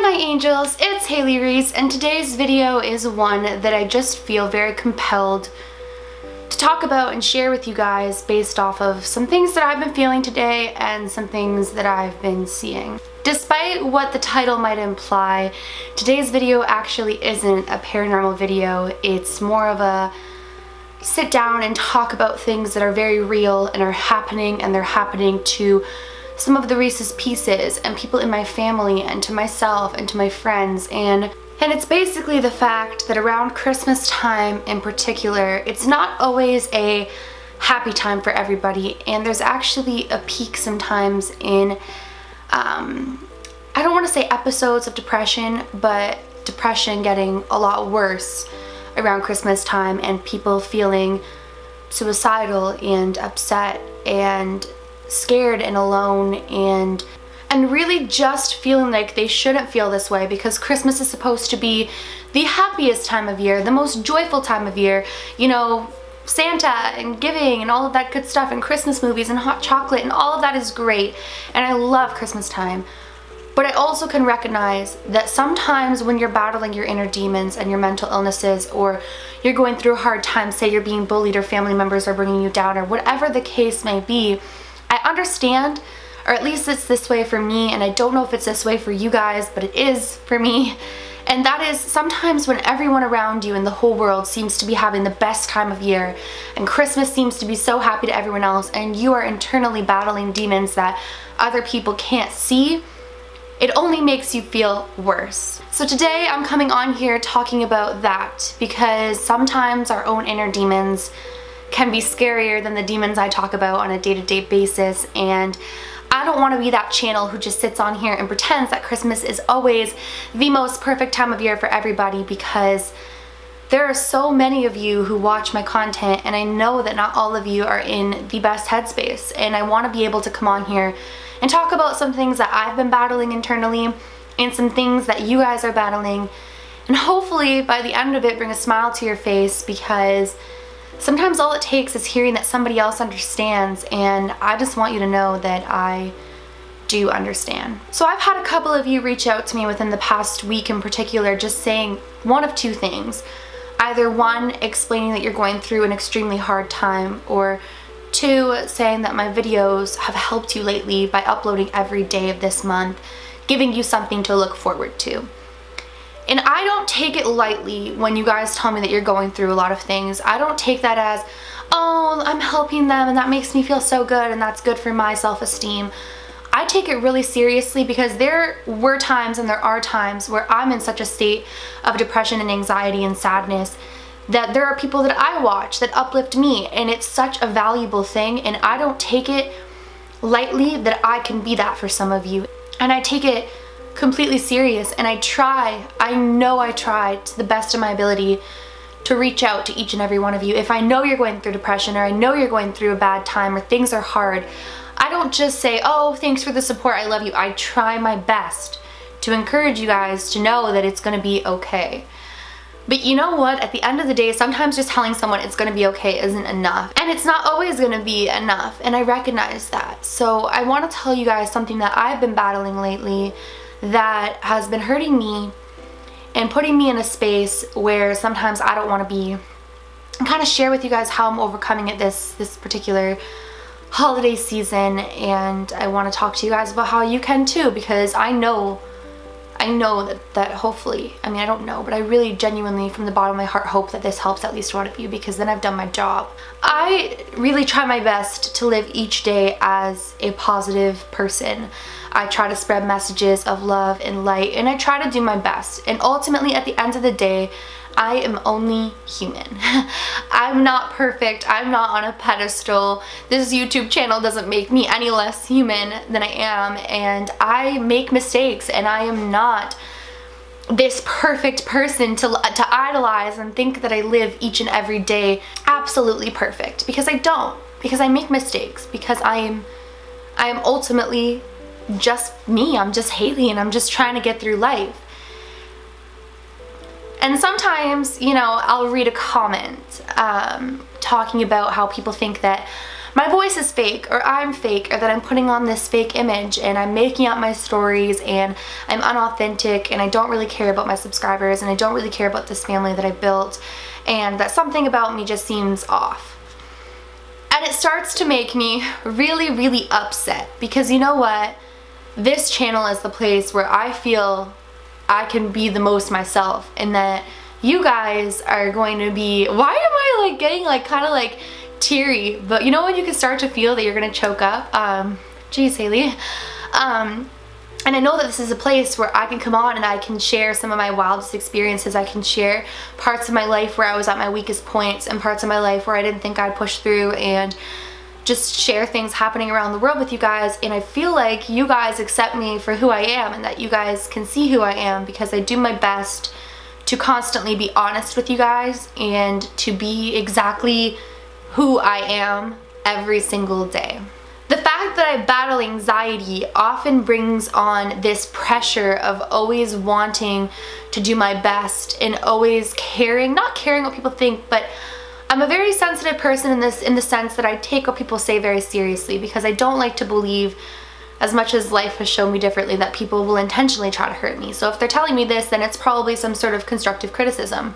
my angels, it's Hailey Reese, and today's video is one that I just feel very compelled to talk about and share with you guys based off of some things that I've been feeling today and some things that I've been seeing. Despite what the title might imply, today's video actually isn't a paranormal video. It's more of a sit down and talk about things that are very real and are happening, and they're happening to some of the Reese's Pieces and people in my family and to myself and to my friends, and it's basically the fact that around Christmas time in particular, it's not always a happy time for everybody, and there's actually a peak sometimes in I don't want to say episodes of depression, but depression getting a lot worse around Christmas time and people feeling suicidal and upset and scared and alone and really just feeling like they shouldn't feel this way, because Christmas is supposed to be the happiest time of year, the most joyful time of year, you know, Santa and giving and all of that good stuff, and Christmas movies and hot chocolate, and all of that is great, and I love Christmas time. But I also can recognize that sometimes when you're battling your inner demons and your mental illnesses, or you're going through a hard time, say you're being bullied or family members are bringing you down, or whatever the case may be, I understand, or at least it's this way for me, and I don't know if it's this way for you guys, but it is for me. And that is sometimes when everyone around you in the whole world seems to be having the best time of year, and Christmas seems to be so happy to everyone else, and you are internally battling demons that other people can't see, it only makes you feel worse. So today I'm coming on here talking about that, because sometimes our own inner demons can be scarier than the demons I talk about on a day-to-day basis, and I don't want to be that channel who just sits on here and pretends that Christmas is always the most perfect time of year for everybody, because there are so many of you who watch my content, and I know that not all of you are in the best headspace, and I want to be able to come on here and talk about some things that I've been battling internally and some things that you guys are battling, and hopefully by the end of it bring a smile to your face, because sometimes all it takes is hearing that somebody else understands, and I just want you to know that I do understand. So I've had a couple of you reach out to me within the past week in particular, just saying one of two things. Either one, explaining that you're going through an extremely hard time, or two, saying that my videos have helped you lately by uploading every day of this month, giving you something to look forward to. And I don't take it lightly when you guys tell me that you're going through a lot of things. I don't take that as, oh, I'm helping them and that makes me feel so good and that's good for my self-esteem. I take it really seriously, because there were times and there are times where I'm in such a state of depression and anxiety and sadness that there are people that I watch that uplift me, and it's such a valuable thing, and I don't take it lightly that I can be that for some of you. And I take it completely serious, and I know I try to the best of my ability to reach out to each and every one of you. If I know you're going through depression, or I know you're going through a bad time, or things are hard, I don't just say, oh, thanks for the support, I love you. I try my best to encourage you guys to know that it's gonna be okay. But you know what? At the end of the day, sometimes just telling someone it's gonna be okay isn't enough. And it's not always gonna be enough, and I recognize that. So I wanna tell you guys something that I've been battling lately that has been hurting me and putting me in a space where sometimes I don't want to be, and kind of share with you guys how I'm overcoming it this particular holiday season. And I want to talk to you guys about how you can too, because I know that hopefully, I mean, I don't know, but I really genuinely from the bottom of my heart hope that this helps at least one of you, because then I've done my job. I really try my best to live each day as a positive person. I try to spread messages of love and light, and I try to do my best. And ultimately, at the end of the day, I am only human. I'm not perfect. I'm not on a pedestal. This YouTube channel doesn't make me any less human than I am, and I make mistakes, and I am not this perfect person to idolize and think that I live each and every day absolutely perfect, because I don't, because I make mistakes, because I am ultimately just me. I'm just Hailey, and I'm just trying to get through life. And sometimes, you know, I'll read a comment talking about how people think that my voice is fake, or I'm fake, or that I'm putting on this fake image and I'm making up my stories and I'm unauthentic and I don't really care about my subscribers and I don't really care about this family that I built, and that something about me just seems off. And it starts to make me really, really upset, because you know what? This channel is the place where I feel I can be the most myself, and that you guys are going to be, why am I like getting like kind of like teary, but you know when you can start to feel that you're gonna choke up? Geez, Hailey. And I know that this is a place where I can come on and I can share some of my wildest experiences. I can share parts of my life where I was at my weakest points and parts of my life where I didn't think I'd push through, and just share things happening around the world with you guys. And I feel like you guys accept me for who I am, and that you guys can see who I am, because I do my best to constantly be honest with you guys and to be exactly who I am every single day. The fact that I battle anxiety often brings on this pressure of always wanting to do my best and always caring, not caring what people think, but I'm a very sensitive person in the sense that I take what people say very seriously, because I don't like to believe, as much as life has shown me differently, that people will intentionally try to hurt me. So if they're telling me this, then it's probably some sort of constructive criticism.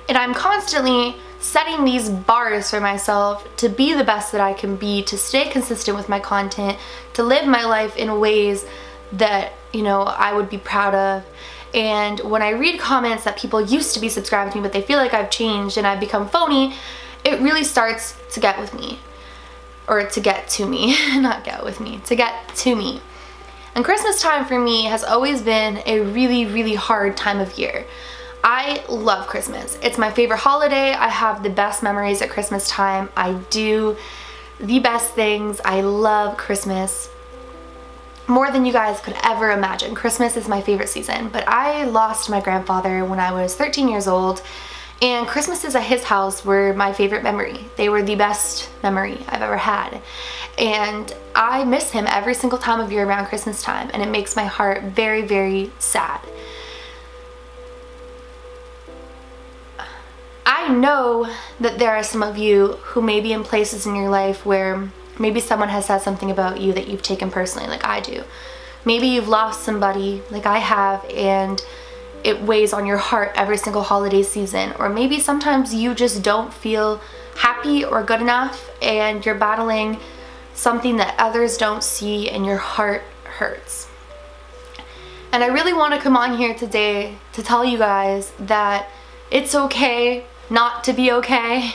And I'm constantly setting these bars for myself to be the best that I can be, to stay consistent with my content, to live my life in ways that, you know, I would be proud of. And when I read comments that people used to be subscribed to me, but they feel like I've changed and I've become phony, it really starts to get with me. Or to get to me, not get with me, to get to me. And Christmas time for me has always been a really, really hard time of year. I love Christmas. It's my favorite holiday. I have the best memories at Christmas time. I do the best things. I love Christmas more than you guys could ever imagine. Christmas is my favorite season, but I lost my grandfather when I was 13 years old, and Christmases at his house were my favorite memory. They were the best memory I've ever had. And I miss him every single time of year around Christmas time, and it makes my heart very, very sad. I know that there are some of you who may be in places in your life where maybe someone has said something about you that you've taken personally, like I do. Maybe you've lost somebody like I have, and it weighs on your heart every single holiday season. Or maybe sometimes you just don't feel happy or good enough, and you're battling something that others don't see, and your heart hurts. And I really want to come on here today to tell you guys that it's okay not to be okay.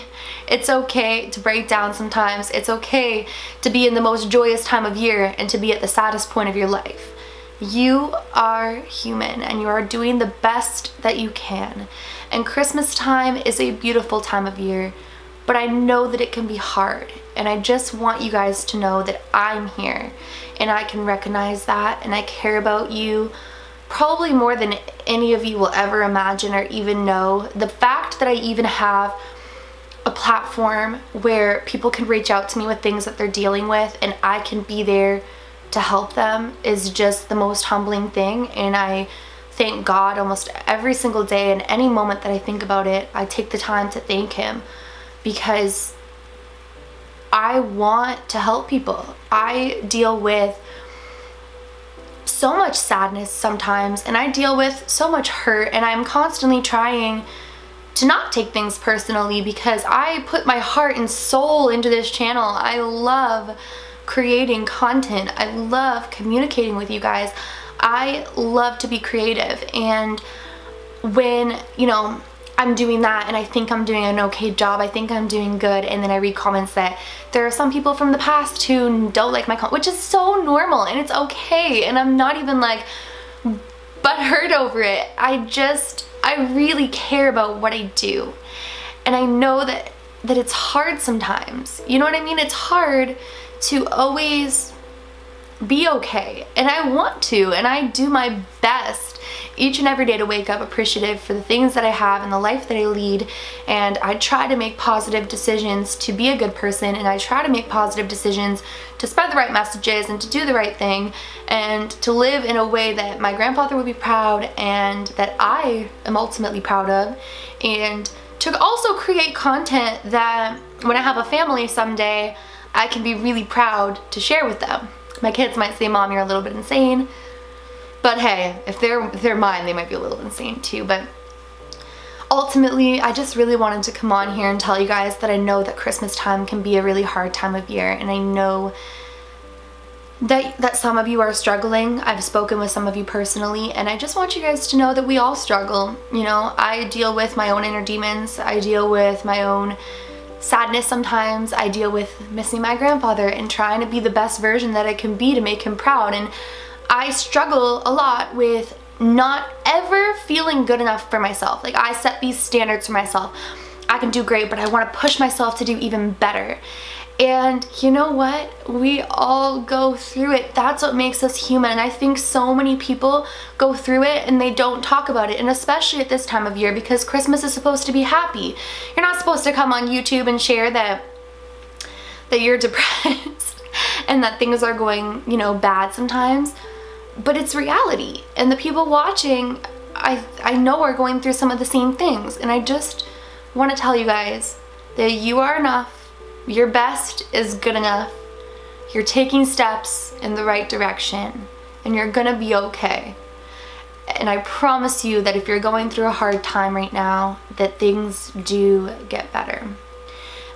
It's okay to break down sometimes. It's okay to be in the most joyous time of year and to be at the saddest point of your life. You are human, and you are doing the best that you can. And Christmas time is a beautiful time of year, but I know that it can be hard. And I just want you guys to know that I'm here, and I can recognize that, and I care about you probably more than any of you will ever imagine or even know. The fact that I even have a platform where people can reach out to me with things that they're dealing with, and I can be there to help them, is just the most humbling thing. And I thank God almost every single day, and any moment that I think about it, I take the time to thank Him, because I want to help people. I deal with so much sadness sometimes, and I deal with so much hurt, and I'm constantly trying to not take things personally, because I put my heart and soul into this channel. I love creating content. I love communicating with you guys. I love to be creative, and when, you know, I'm doing that and I think I'm doing an okay job, I think I'm doing good, and then I read comments that there are some people from the past who don't like my content, which is so normal and it's okay, and I'm not even like butthurt over it. I really care about what I do, and I know that it's hard sometimes. You know what I mean? It's hard to always be okay, and I want to, and I do my best each and every day to wake up appreciative for the things that I have and the life that I lead. And I try to make positive decisions to be a good person, and I try to make positive decisions to spread the right messages and to do the right thing and to live in a way that my grandfather would be proud and that I am ultimately proud of, and to also create content that when I have a family someday, I can be really proud to share with them. My kids might say, Mom, you're a little bit insane. But hey, if they're mine, they might be a little insane too. But ultimately, I just really wanted to come on here and tell you guys that I know that Christmas time can be a really hard time of year, and I know that some of you are struggling. I've spoken with some of you personally, and I just want you guys to know that we all struggle. You know, I deal with my own inner demons. I deal with my own sadness sometimes. I deal with missing my grandfather and trying to be the best version that I can be to make him proud. And I struggle a lot with not ever feeling good enough for myself. Like, I set these standards for myself. I can do great, but I want to push myself to do even better. And you know what? We all go through it. That's what makes us human. And I think so many people go through it and they don't talk about it. And especially at this time of year, because Christmas is supposed to be happy. You're not supposed to come on YouTube and share that you're depressed and that things are going, you know, bad sometimes. But it's reality. And the people watching, I know are going through some of the same things. And I just want to tell you guys that you are enough. Your best is good enough. You're taking steps in the right direction, and you're gonna be okay. And I promise you that if you're going through a hard time right now, that things do get better.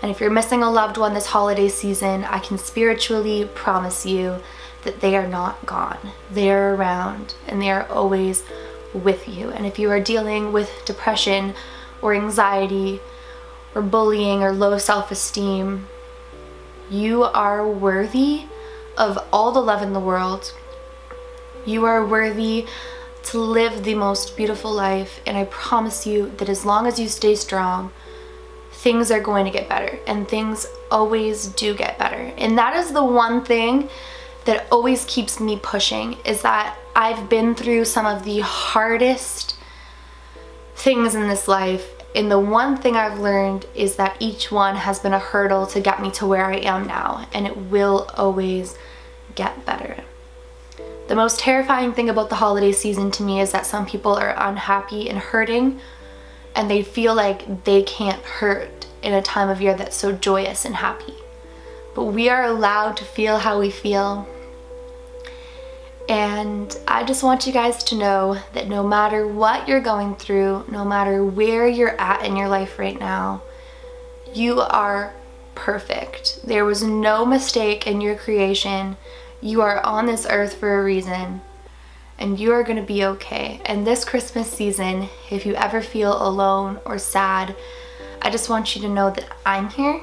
And if you're missing a loved one this holiday season, I can spiritually promise you that they are not gone. They are around, and they are always with you. And if you are dealing with depression or anxiety, or bullying or low self-esteem, you are worthy of all the love in the world. You are worthy to live the most beautiful life, and I promise you that as long as you stay strong, things are going to get better, and things always do get better. And that is the one thing that always keeps me pushing, is that I've been through some of the hardest things in this life. And the one thing I've learned is that each one has been a hurdle to get me to where I am now, and it will always get better. The most terrifying thing about the holiday season to me is that some people are unhappy and hurting, and they feel like they can't hurt in a time of year that's so joyous and happy. But we are allowed to feel how we feel. And I just want you guys to know that no matter what you're going through, no matter where you're at in your life right now, you are perfect. There was no mistake in your creation. You are on this earth for a reason, and you are going to be okay. And this Christmas season, if you ever feel alone or sad, I just want you to know that I'm here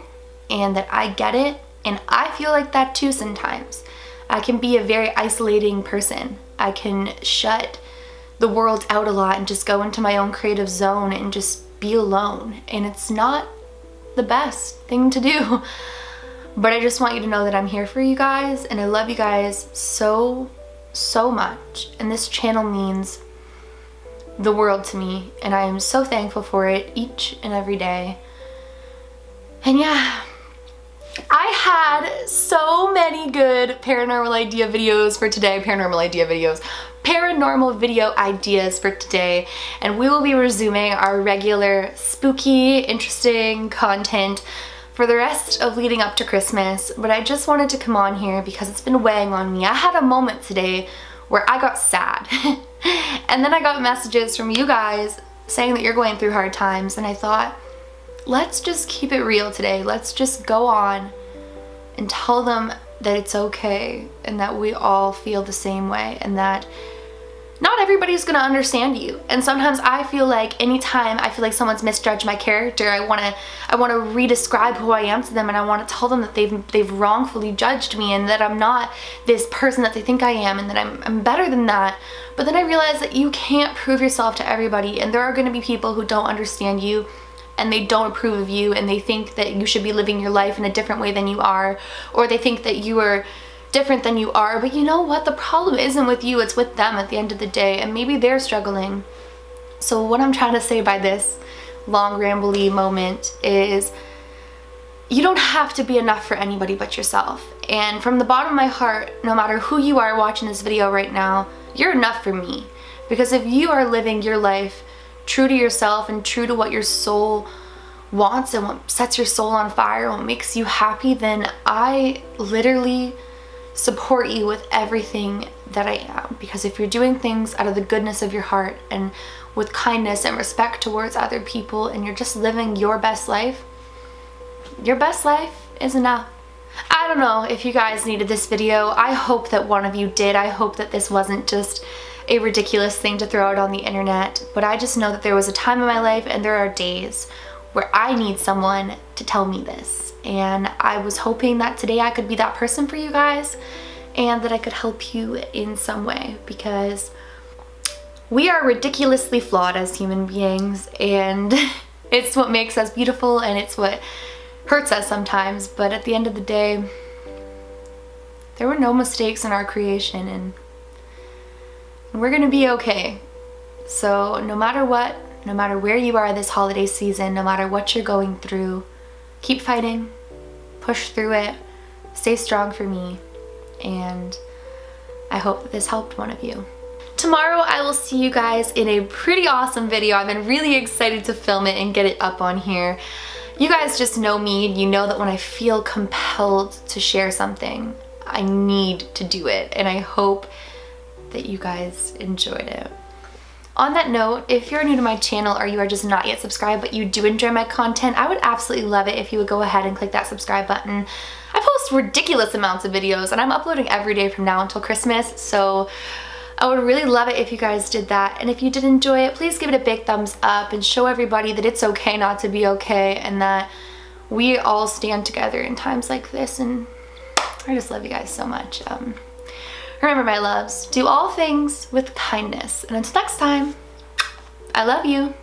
and that I get it, and I feel like that too sometimes. I can be a very isolating person. I can shut the world out a lot and just go into my own creative zone and just be alone. And it's not the best thing to do. But I just want you to know that I'm here for you guys, and I love you guys so, so much. And this channel means the world to me, and I am so thankful for it each and every day. And yeah, I had so many good paranormal video ideas for today, and we will be resuming our regular spooky, interesting content for the rest of leading up to Christmas. But I just wanted to come on here because it's been weighing on me. I had a moment today where I got sad and then I got messages from you guys saying that you're going through hard times, and I thought, let's just keep it real today. Let's just go on and tell them that it's okay, and that we all feel the same way, and that not everybody's gonna understand you. And sometimes I feel like anytime I feel like someone's misjudged my character, I wanna re-describe who I am to them, and I wanna tell them that they've wrongfully judged me, and that I'm not this person that they think I am, and that I'm better than that. But then I realized that you can't prove yourself to everybody, and there are gonna be people who don't understand you, and they don't approve of you, and they think that you should be living your life in a different way than you are, or they think that you are different than you are. But you know what? The problem isn't with you, it's with them at the end of the day, and maybe they're struggling. So what I'm trying to say by this long rambly moment is, you don't have to be enough for anybody but yourself. And from the bottom of my heart, no matter who you are watching this video right now, you're enough for me. Because if you are living your life true to yourself and true to what your soul wants and what sets your soul on fire, what makes you happy, then I literally support you with everything that I am. Because if you're doing things out of the goodness of your heart and with kindness and respect towards other people, and you're just living your best life is enough. I don't know if you guys needed this video. I hope that one of you did. I hope that this wasn't just a ridiculous thing to throw out on the internet, but I just know that there was a time in my life and there are days where I need someone to tell me this. And I was hoping that today I could be that person for you guys and that I could help you in some way, because we are ridiculously flawed as human beings, and it's what makes us beautiful and it's what hurts us sometimes. But at the end of the day, there were no mistakes in our creation, and we're gonna be okay. So no matter what, no matter where you are this holiday season, no matter what you're going through, keep fighting, push through it, stay strong for me, and I hope that this helped one of you. Tomorrow I will see you guys in a pretty awesome video. I've been really excited to film it and get it up on here. You guys just know me, and you know that when I feel compelled to share something, I need to do it, and I hope that you guys enjoyed it. On that note, if you're new to my channel or you are just not yet subscribed but you do enjoy my content, I would absolutely love it if you would go ahead and click that subscribe button. I post ridiculous amounts of videos, and I'm uploading every day from now until Christmas, so I would really love it if you guys did that. And if you did enjoy it, please give it a big thumbs up and show everybody that it's okay not to be okay, and that we all stand together in times like this. And I just love you guys so much. Remember, my loves, do all things with kindness. And until next time, I love you.